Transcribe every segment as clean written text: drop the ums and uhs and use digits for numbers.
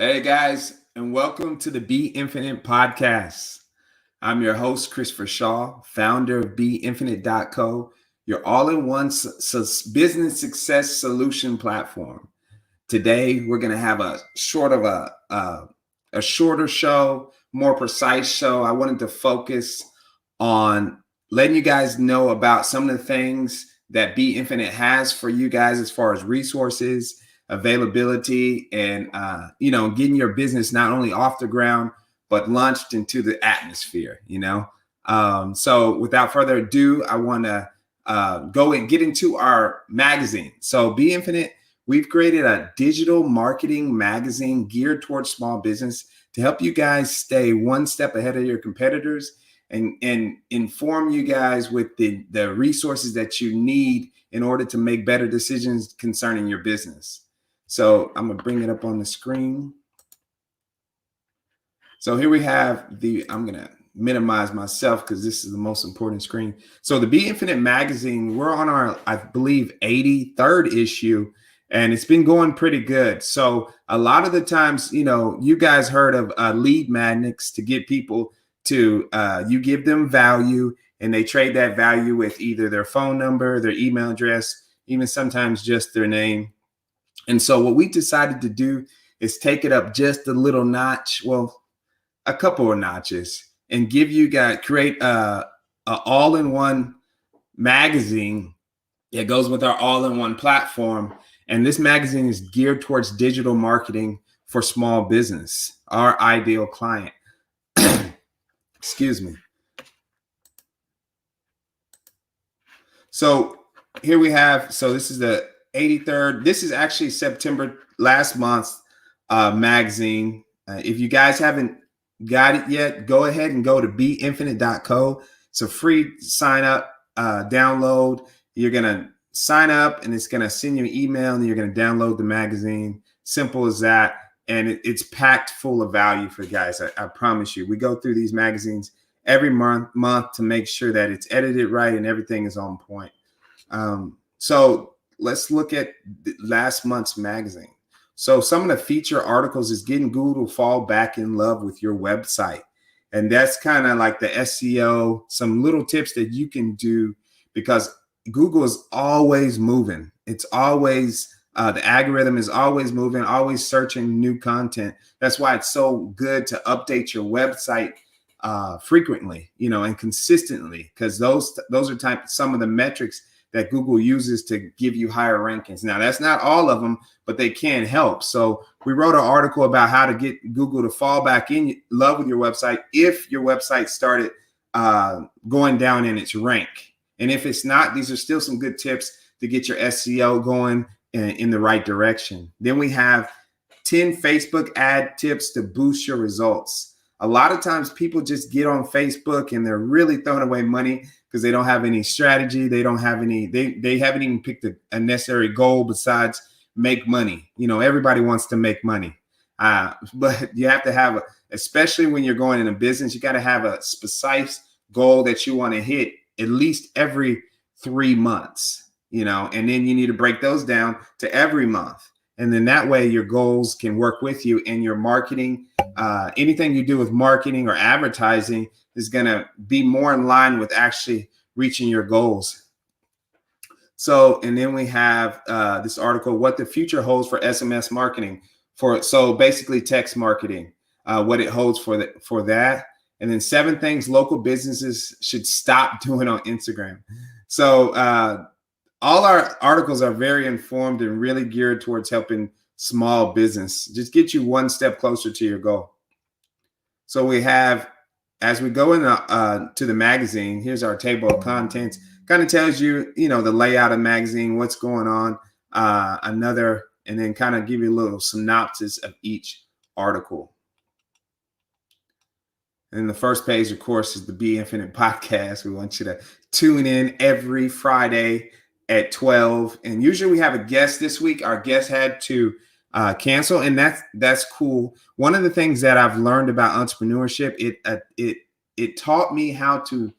Hey guys, and welcome to the BeInfinite Podcast. I'm your host, Christopher Shaw, founder of BeInfinite.co, your all-in-one business success solution platform. Today, we're going to have a shorter show, more precise show. I wanted to focus on letting you guys know about some of the things that BeInfinite has for you guys as far as resources, availability, and getting your business not only off the ground but launched into the atmosphere. So without further ado, I want to go and get into our magazine. So BeInfinite, we've created a digital marketing magazine geared towards small business to help you guys stay one step ahead of your competitors and inform you guys with the resources that you need in order to make better decisions concerning your business. So I'm going to bring it up on the screen. So here we have I'm going to minimize myself because this is the most important screen. So the BeInfinite magazine, we're on our, I believe, 83rd issue, and it's been going pretty good. So a lot of the times, you guys heard of lead magnets to get people to, you give them value and they trade that value with either their phone number, their email address, even sometimes just their name. And so what we decided to do is take it up just a little notch, well, a couple of notches, and give you guys, create a all-in-one magazine that goes with our all-in-one platform. And this magazine is geared towards digital marketing for small business, our ideal client. Excuse me. So here we have, so this is the 83rd. This is actually September last month's magazine. If you guys haven't got it yet, go ahead and go to BeInfinite.co. It's a free sign up, download. You're going to sign up and it's going to send you an email and you're going to download the magazine. Simple as that. And it's packed full of value for you guys. I promise you. We go through these magazines every month to make sure that it's edited right and everything is on point. So let's look at last month's magazine. So some of the feature articles is getting Google to fall back in love with your website. And that's kind of like the SEO, some little tips that you can do because Google is always moving. It's always, the algorithm is always moving, always searching new content. That's why it's so good to update your website frequently, and consistently, because those are some of the metrics that Google uses to give you higher rankings. Now, that's not all of them, but they can help. So we wrote an article about how to get Google to fall back in love with your website if your website started going down in its rank. And if it's not, these are still some good tips to get your SEO going in the right direction. Then we have 10 Facebook ad tips to boost your results. A lot of times people just get on Facebook and they're really throwing away money because they don't have any strategy. They don't have any, they haven't even picked a necessary goal besides make money. Everybody wants to make money. But you have to have, especially when you're going in a business, you got to have a precise goal that you want to hit at least every 3 months, and then you need to break those down to every month. And then that way your goals can work with you and your marketing. Anything you do with marketing or advertising is going to be more in line with actually reaching your goals. So, and then we have this article, what the future holds for SMS marketing so basically text marketing, what it holds for that. And then 7 things local businesses should stop doing on Instagram. So all our articles are very informed and really geared towards helping small business, just get you one step closer to your goal. So we have, as we go into to the magazine, here's our table of contents. Kind of tells you, the layout of the magazine, what's going on, and then kind of give you a little synopsis of each article. And the first page, of course, is the BeInfinite Podcast. We want you to tune in every Friday at 12. And usually we have a guest this week. Our guest had to cancel, and that's cool. One of the things that I've learned about entrepreneurship, it taught me how to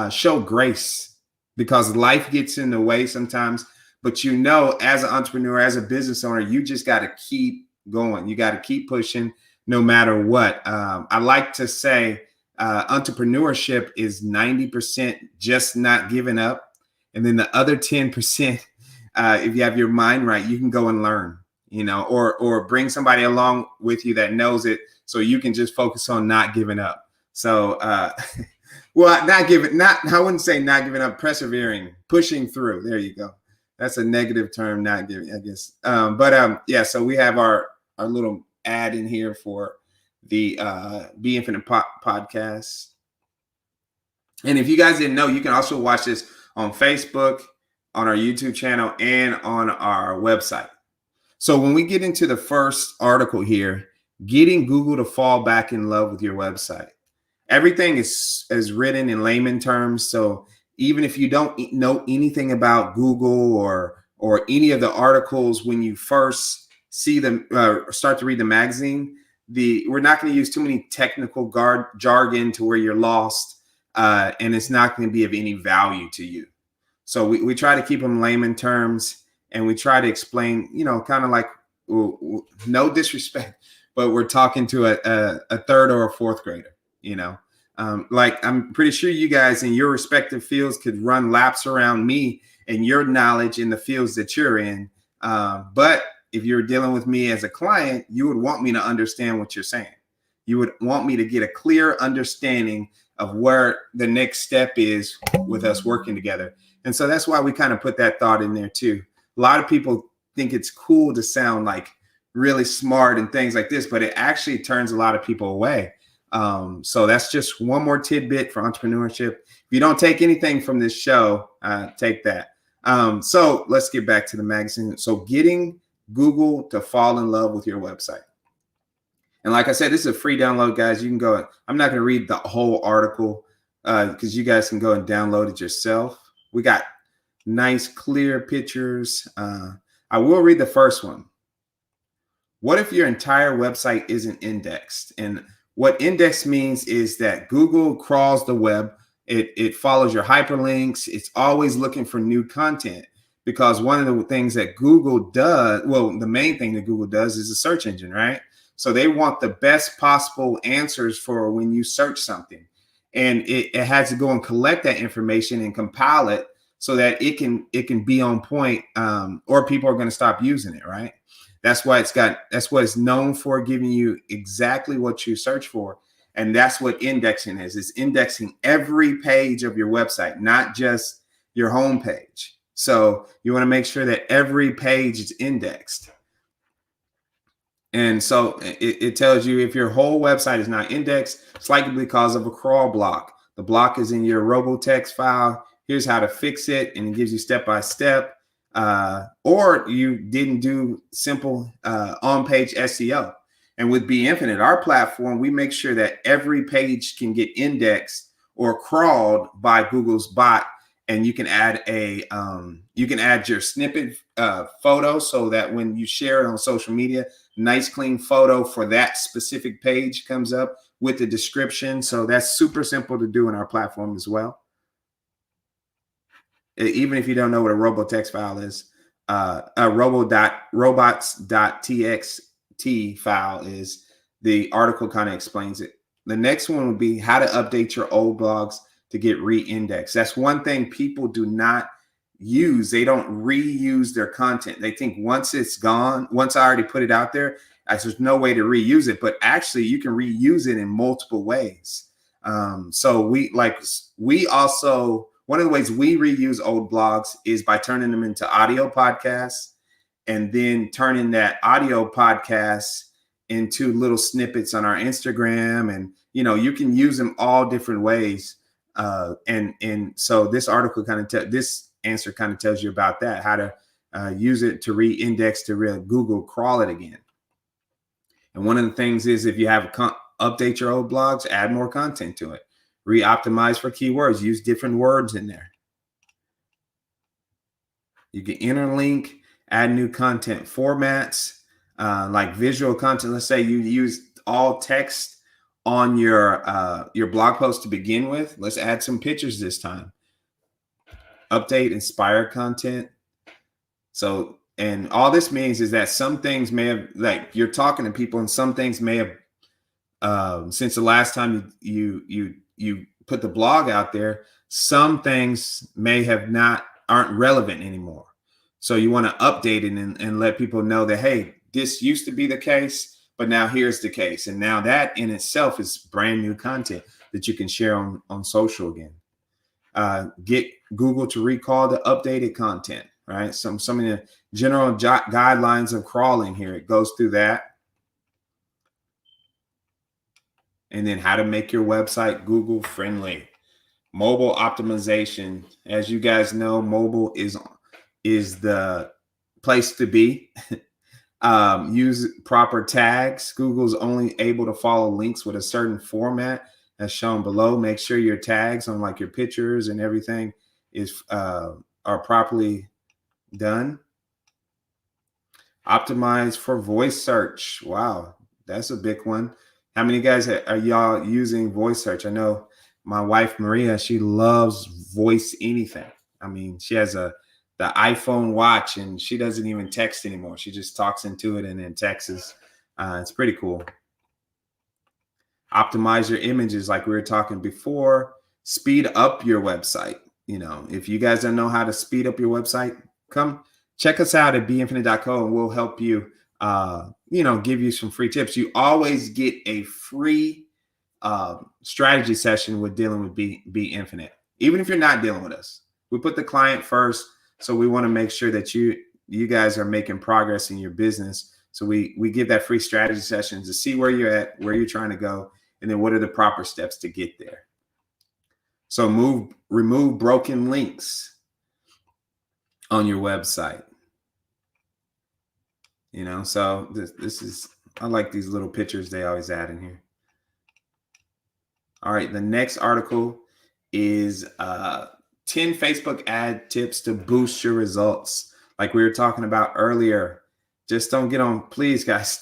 show grace, because life gets in the way sometimes. But as an entrepreneur, as a business owner, you just got to keep going. You got to keep pushing no matter what. I like to say entrepreneurship is 90% just not giving up. And then the other 10%, if you have your mind right, you can go and learn, or bring somebody along with you that knows it, so you can just focus on not giving up. So, well, I wouldn't say not giving up, persevering, pushing through. There you go. That's a negative term, not giving, I guess. Yeah, so we have our little ad in here for the BeInfinite Podcast. And if you guys didn't know, you can also watch this on Facebook, on our YouTube channel, and on our website. So when we get into the first article here, getting Google to fall back in love with your website. Everything is written in layman terms. So even if you don't know anything about Google or any of the articles, when you first see them, start to read the magazine, we're not going to use too many technical jargon to where you're lost, and it's not going to be of any value to you. So we try to keep them layman terms, and we try to explain, kind of like, no disrespect, but we're talking to a third or a fourth grader, like I'm pretty sure you guys in your respective fields could run laps around me and your knowledge in the fields that you're in. But if you're dealing with me as a client, you would want me to understand what you're saying. You would want me to get a clear understanding of where the next step is with us working together. And so that's why we kind of put that thought in there too. A lot of people think it's cool to sound like really smart and things like this, but it actually turns a lot of people away. So that's just one more tidbit for entrepreneurship. If you don't take anything from this show, take that. So let's get back to the magazine. So getting Google to fall in love with your website. And like I said, this is a free download, guys. You can go. I'm not going to read the whole article because you guys can go and download it yourself. We got nice, clear pictures. I will read the first one. What if your entire website isn't indexed? And what index means is that Google crawls the web. It follows your hyperlinks. It's always looking for new content, because one of the things that Google does, well, the main thing that Google does is a search engine, right? So they want the best possible answers for when you search something. And it has to go and collect that information and compile it so that it can be on point, or people are going to stop using it, right? That's what it's known for, giving you exactly what you search for. And that's what indexing is. It's indexing every page of your website, not just your home page. So you want to make sure that every page is indexed. And so it tells you if your whole website is not indexed, it's likely because of a crawl block. The block is in your robotext file. Here's how to fix it. And it gives you step-by-step. Or you didn't do simple on-page SEO. And with BeInfinite, our platform, we make sure that every page can get indexed or crawled by Google's bot. And you can add your snippet photo so that when you share it on social media, nice clean photo for that specific page comes up with the description. So that's super simple to do in our platform as well. Even if you don't know what a robotext file is, a robots.txt file is, the article kind of explains it. The next one would be how to update your old blogs to get re-indexed. That's one thing people do not use. They don't reuse their content. They think once it's gone, once I already put it out there, there's no way to reuse it. But actually, you can reuse it in multiple ways. So we also, one of the ways we reuse old blogs is by turning them into audio podcasts, and then turning that audio podcast into little snippets on our Instagram. And, you can use them all different ways. And so this article this answer kind of tells you about that, how to use it to re-index to Google crawl it again. And one of the things is, if you have update your old blogs, add more content to it, re-optimize for keywords, use different words in there. You can interlink, add new content formats, like visual content. Let's say you use all text on your blog post to begin with. Let's add some pictures this time. Update inspired content. So And all this means is that some things may have, like, you're talking to people, and some things may have, since the last time you put the blog out there, some things may have not aren't relevant anymore. So you want to update it and let people know that, hey, this used to be the case, but now here's the case. And now that in itself is brand new content that you can share on social again. Get Google to recall the updated content, right? Some of the general guidelines of crawling here. It goes through that. And then how to make your website Google friendly. Mobile optimization. As you guys know, mobile is the place to be. Use proper tags. Google's only able to follow links with a certain format as shown below. Make sure your tags on like your pictures and everything are properly done. Optimize for voice search. Wow, that's a big one. How many guys are y'all using voice search? I know my wife Maria, she loves voice anything. I mean, she has the iPhone watch, and she doesn't even text anymore. She just talks into it and then texts. It's pretty cool. Optimize your images, like we were talking before. Speed up your website. You know, if you guys don't know how to speed up your website, come check us out at BeInfinite.co, and we'll help you. Give you some free tips. You always get a free strategy session with dealing with BeInfinite, even if you're not dealing with us. We put the client first, so we want to make sure that you guys are making progress in your business. So we give that free strategy session to see where you're at, where you're trying to go, and then what are the proper steps to get there. So remove broken links on your website. You know, so this is, I like these little pictures they always add in here. All right, the next article is 10 Facebook ad tips to boost your results. Like we were talking about earlier, just don't get on, please guys,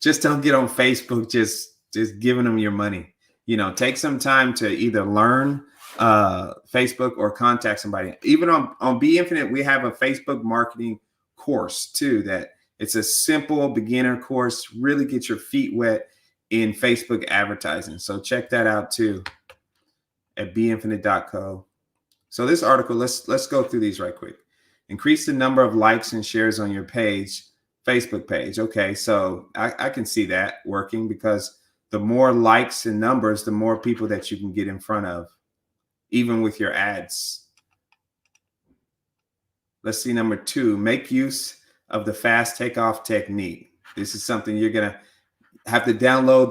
just don't get on Facebook just giving them your money. You know, take some time to either learn Facebook or contact somebody. Even on BeInfinite, we have a Facebook marketing course too, that it's a simple beginner course, really get your feet wet in Facebook advertising. So check that out too at BeInfinite.co. So this article, let's go through these right quick. Increase the number of likes and shares on your page, Facebook page. Okay, so I can see that working, because the more likes and numbers, the more people that you can get in front of, even with your ads. Let's see number 2, make use of the fast takeoff technique. This is something you're gonna have to download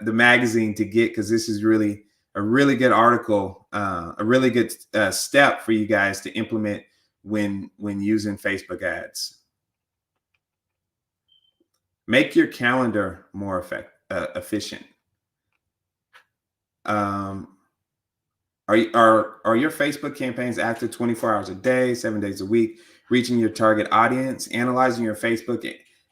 the magazine to get, because this is really a really good article, a really good step for you guys to implement when using Facebook ads. Make your calendar more efficient. Are your Facebook campaigns active 24 hours a day, 7 days a week, reaching your target audience? Analyzing your Facebook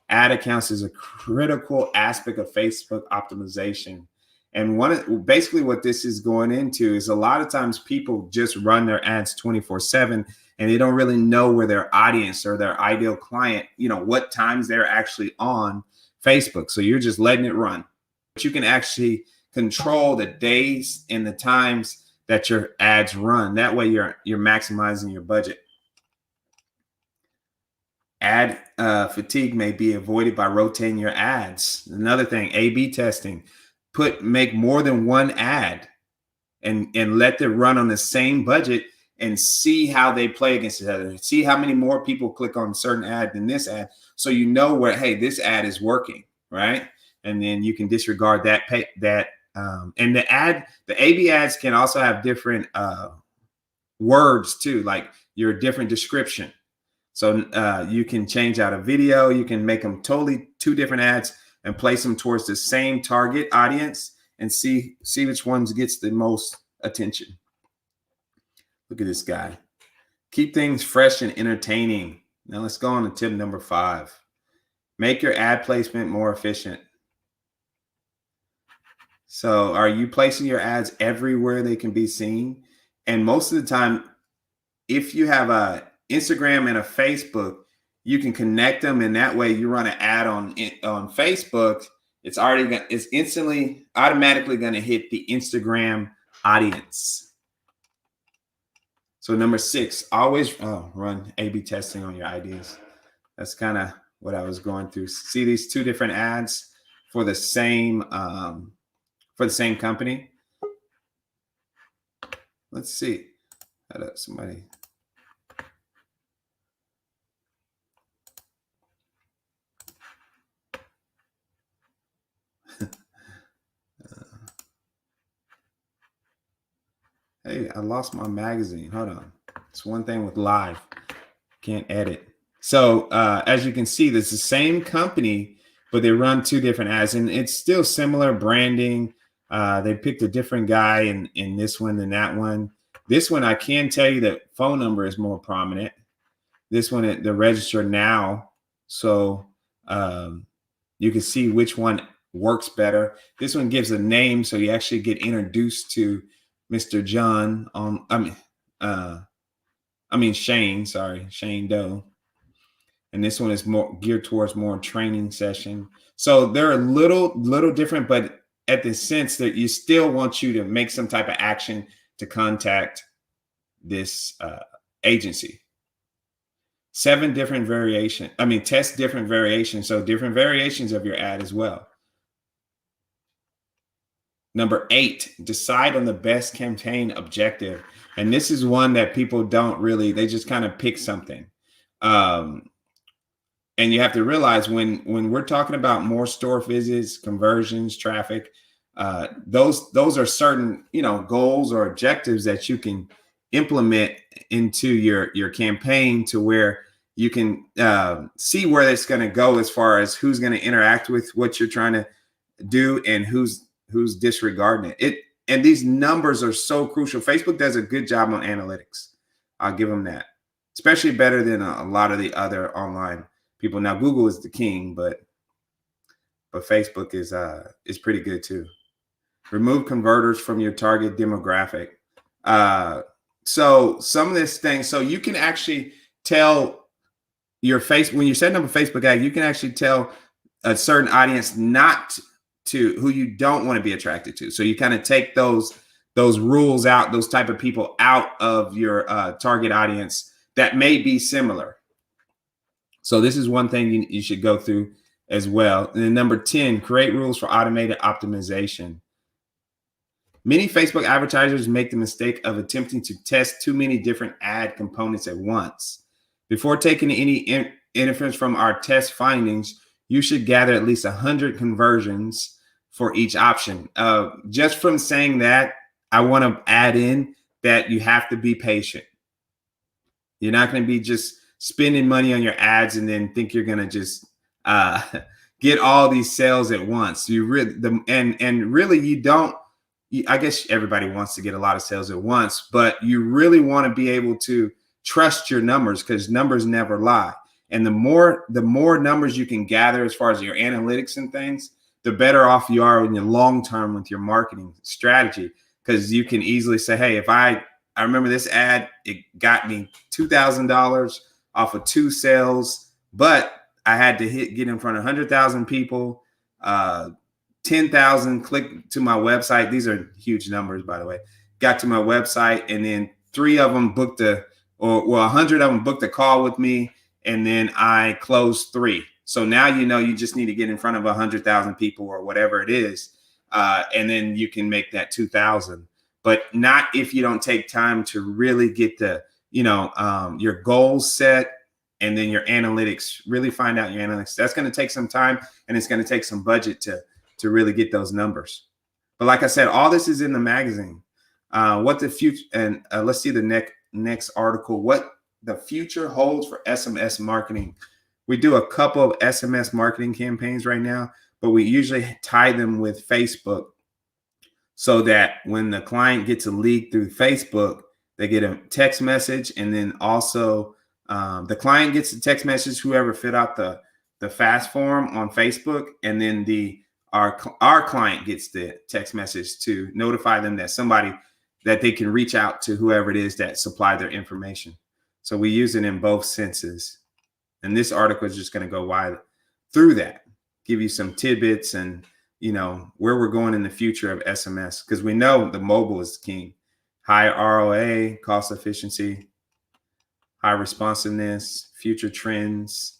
ad accounts is a critical aspect of Facebook optimization. And basically what this is going into is, a lot of times people just run their ads 24/7, and they don't really know where their audience or their ideal client, what times they're actually on Facebook. So you're just letting it run. But you can actually control the days and the times that your ads run. That way you're maximizing your budget. Ad fatigue may be avoided by rotating your ads. Another thing, A/B testing. Make more than one ad and let them run on the same budget, and see how they play against each other. See how many more people click on a certain ad than this ad, so you know where, hey, this ad is working, right? And then you can disregard that. And the A/B ads can also have different words too, like your different description. So you can change out a video. You can make them totally 2 different ads and place them towards the same target audience, and see which ones gets the most attention. Look at this guy. Keep things fresh and entertaining. Now let's go on to tip number 5. Make your ad placement more efficient. So are you placing your ads everywhere they can be seen? And most of the time, if you have a Instagram and a Facebook, you can connect them, and that way you run an ad on Facebook. It's instantly automatically going to hit the Instagram audience. So number 6, always run A/B testing on your ideas. That's kind of what I was going through. See these 2 different ads for the same company. Let's see. Hold up, somebody. Hey, I lost my magazine. Hold on. It's one thing with live. Can't edit. So as you can see, there's the same company, but they run 2 different ads, and it's still similar branding. They picked a different guy in this one than that one. This one, I can tell you that phone number is more prominent. This one, the register now. So you can see which one works better. This one gives a name, so you actually get introduced to Mr. John. Shane Doe. And this one is more geared towards more training session. So they're a little different, but at the sense that you still want you to make some type of action to contact this agency. 7 different variations. Test different variations. So different variations of your ad as well. Number 8, decide on the best campaign objective. And this is one that people don't really, they just kind of pick something. And you have to realize when we're talking about more store visits, conversions, traffic, those are certain, goals or objectives that you can implement into your campaign to where you can see where it's going to go as far as who's going to interact with what you're trying to do and who's disregarding it. And these numbers are so crucial. Facebook does a good job on analytics. I'll give them that, especially better than a lot of the other online people. Now, Google is the king, but Facebook is pretty good too. Remove converters from your target demographic. So some of this thing, so you can actually tell when you're setting up a Facebook ad, you can actually tell a certain audience not to, who you don't want to be attracted to. So you kind of take those rules out, those type of people out of your target audience that may be similar. So this is one thing you should go through as well. And then number 10, create rules for automated optimization. Many Facebook advertisers make the mistake of attempting to test too many different ad components at once. Before taking any inference from our test findings, you should gather at least 100 conversions for each option. Just from saying that, I want to add in that you have to be patient. You're not going to be just spending money on your ads and then think you're going to just get all these sales at once. You really, really you don't. I guess everybody wants to get a lot of sales at once, but you really want to be able to trust your numbers, because numbers never lie. And the more numbers you can gather as far as your analytics and things, the better off you are in the long term with your marketing strategy, because you can easily say, hey, if I remember this ad, it got me $2,000 off of 2 sales, but I had to get in front of 100,000 people, 10,000 click to my website. These are huge numbers, by the way. Got to my website, and then 3 of them booked 100 of them booked a call with me, and then I closed 3. So now you just need to get in front of 100,000 people or whatever it is, and then you can make that 2,000. But not if you don't take time to really get your goals set, and then your analytics, really find out your analytics. That's going to take some time, and it's going to take some budget to really get those numbers. But like I said, all this is in the magazine. What the future, and let's see the next article, what the future holds for SMS marketing. We do a couple of SMS marketing campaigns right now, but we usually tie them with Facebook so that when the client gets a lead through Facebook, they get a text message, and then also the client gets a text message, whoever fit out the fast form on Facebook, and then our client gets the text message to notify them that they can reach out to whoever it is that supplied their information. So we use it in both senses. And this article is just going to go wide through that, give you some tidbits and, where we're going in the future of SMS, because we know the mobile is king. High ROA, cost efficiency, high responsiveness, future trends.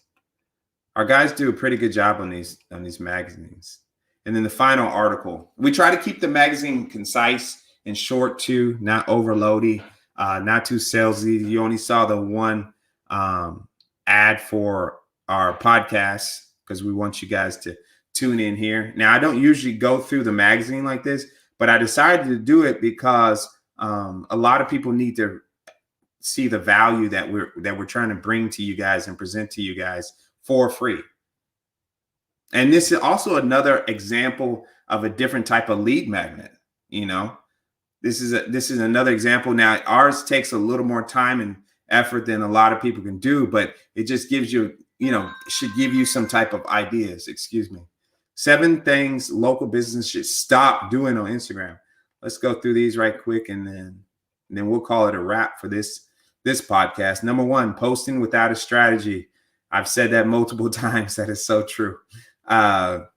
Our guys do a pretty good job on these magazines. And then the final article, we try to keep the magazine concise and short too, not overloady, not too salesy. You only saw the one ad for our podcast because we want you guys to tune in here. Now, I don't usually go through the magazine like this, but I decided to do it because a lot of people need to see the value that we're trying to bring to you guys and present to you guys for free. And this is also another example of a different type of lead magnet. This is another example. Now, ours takes a little more time and effort than a lot of people can do, but it just gives you, should give you some type of ideas. Excuse me. 7 things local business should stop doing on Instagram. Let's go through these right quick, and then we'll call it a wrap for this podcast. Number 1, posting without a strategy. I've said that multiple times. That is so true. Letting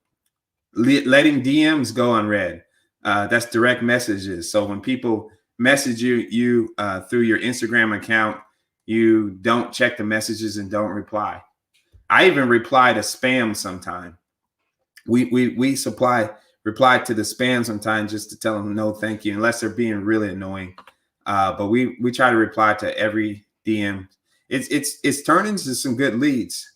DMs go unread. That's direct messages. So when people message you through your Instagram account, you don't check the messages and don't reply. I even reply to spam sometime. We reply to the spam sometimes just to tell them no, thank you, unless they're being really annoying. But we try to reply to every DM. It's turned into some good leads.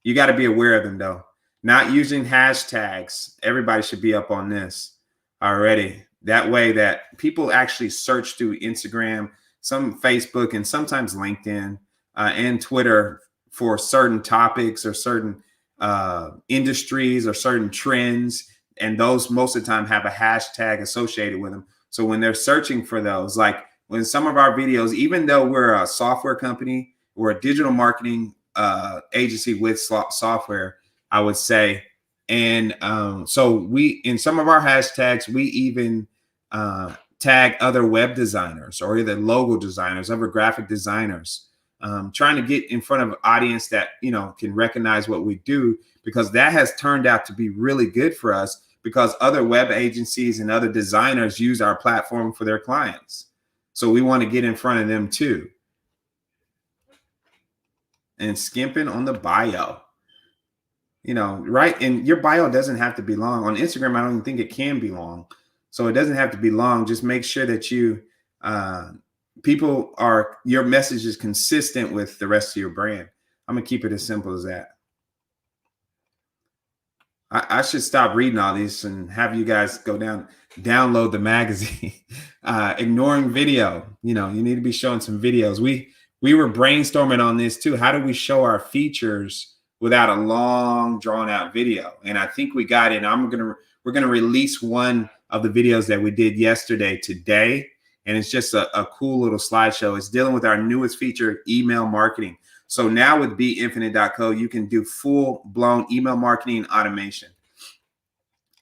You got to be aware of them though. Not using hashtags. Everybody should be up on this already. That way that people actually search through Instagram, some Facebook, and sometimes LinkedIn and Twitter for certain topics or certain industries or certain trends. And those most of the time have a hashtag associated with them. So when they're searching for those, like when some of our videos, even though we're a software company, we're a digital marketing agency with software, I would say. And so we, in some of our hashtags, we even tag other web designers or either logo designers, other graphic designers, trying to get in front of an audience that, can recognize what we do, because that has turned out to be really good for us because other web agencies and other designers use our platform for their clients. So we want to get in front of them too. And skimping on the bio. Right? And your bio doesn't have to be long. On Instagram, I don't even think it can be long. So it doesn't have to be long. Just make sure that your message is consistent with the rest of your brand. I'm going to keep it as simple as that. I should stop reading all these and have you guys download the magazine. Ignoring video. You need to be showing some videos. We were brainstorming on this too. How do we show our features without a long drawn out video? And I think we got it. We're going to release one of the videos that we did yesterday today. And it's just a cool little slideshow. It's dealing with our newest feature, email marketing. So now with BeInfinite.co, you can do full blown email marketing automation.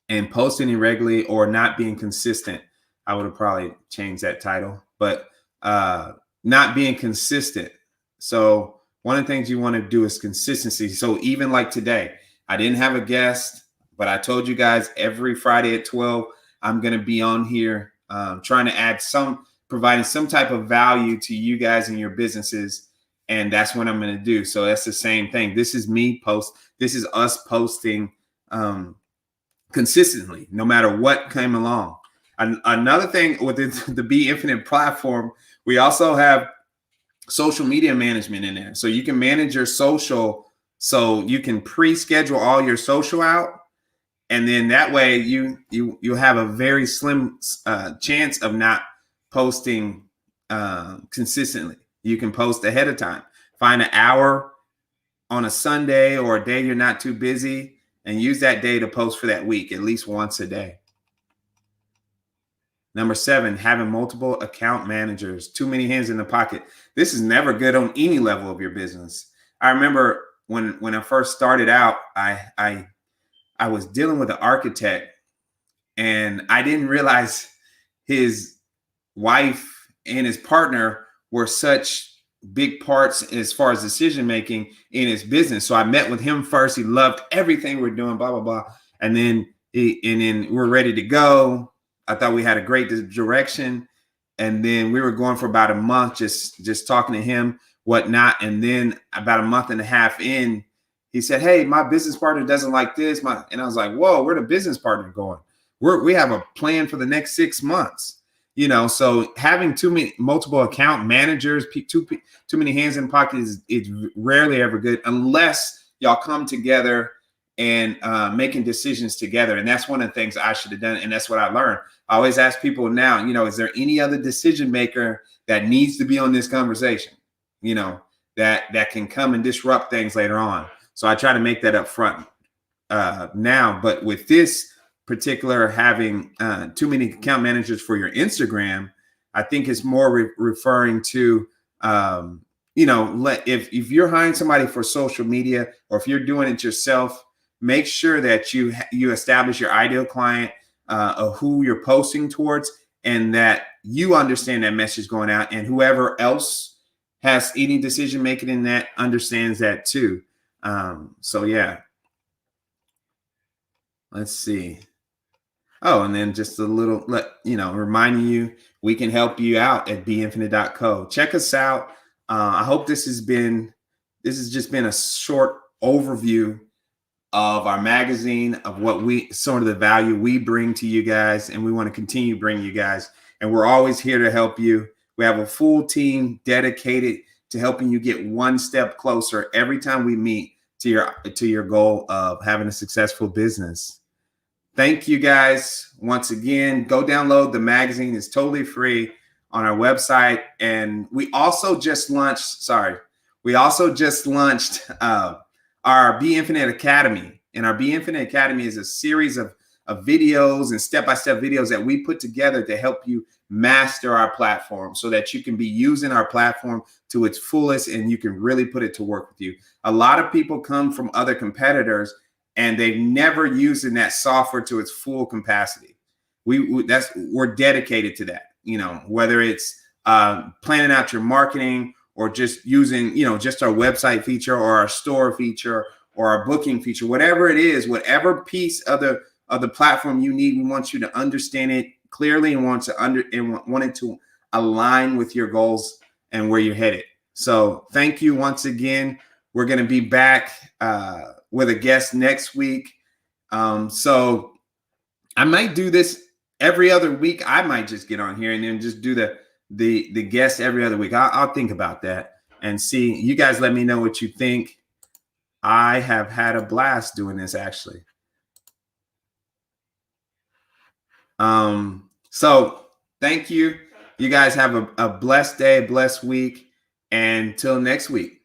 And posting irregularly or not being consistent. I would have probably changed that title, but not being consistent. So one of the things you want to do is consistency. So even like today, I didn't have a guest, but I told you guys every Friday at 12, I'm going to be on here trying to add providing some type of value to you guys and your businesses. And that's what I'm going to do. So that's the same thing. This is this is us posting consistently, no matter what came along. Another thing with the BeInfinite platform, we also have social media management in there. So you can manage your social. So you can pre-schedule all your social out. And then that way you have a very slim chance of not posting consistently. You can post ahead of time. Find an hour on a Sunday or a day you're not too busy and use that day to post for that week, at least once a day. Number 7, having multiple account managers, too many hands in the pocket. This is never good on any level of your business. I remember when I first started out, I was dealing with an architect, and I didn't realize his wife and his partner were such big parts as far as decision making in his business. So I met with him first. He loved everything we're doing, blah, blah, blah. And then we're ready to go. I thought we had a great direction. And then we were going for about a month, just talking to him, whatnot. And then about a month and a half in, he said, "Hey, my business partner doesn't like this." And I was like, "Whoa, where the business partner going? We have a plan for the next 6 months." So having multiple account managers, too many hands in the pocket is rarely ever good unless y'all come together and making decisions together. And that's one of the things I should have done. And that's what I learned. I always ask people now, is there any other decision maker that needs to be on this conversation, that can come and disrupt things later on. So I try to make that up front now. But with this particular having too many account managers for your Instagram, I think it's more referring to, if you're hiring somebody for social media, or if you're doing it yourself, make sure that you establish your ideal client of who you're posting towards, and that you understand that message going out, and whoever else has any decision making in that understands that too. So yeah, let's see. Oh, and then just a little, reminding you, we can help you out at BeInfinite.co. Check us out. I hope this has just been a short overview of our magazine, of sort of the value we bring to you guys, and we want to continue bringing you guys. And we're always here to help you. We have a full team dedicated to helping you get one step closer every time we meet to your goal of having a successful business. Thank you guys once again. Go download the magazine. It's totally free on our website. And we also just launched our BeInfinite Academy. And our BeInfinite Academy is a series of videos and step-by-step videos that we put together to help you master our platform, so that you can be using our platform to its fullest and you can really put it to work with you. A lot of people come from other competitors and they've never used that software to its full capacity. We're dedicated to that, whether it's planning out your marketing, or just using, just our website feature, or our store feature, or our booking feature, whatever it is, whatever piece of the platform you need, we want you to understand it clearly and want it to align with your goals and where you're headed. So thank you once again. We're going to be back with a guest next week. So I might do this every other week. I might just get on here and then just do the guest every other week. I'll think about that and see. You guys let me know what you think. I have had a blast doing this, actually. So thank you. You guys have a blessed day, blessed week, and till next week.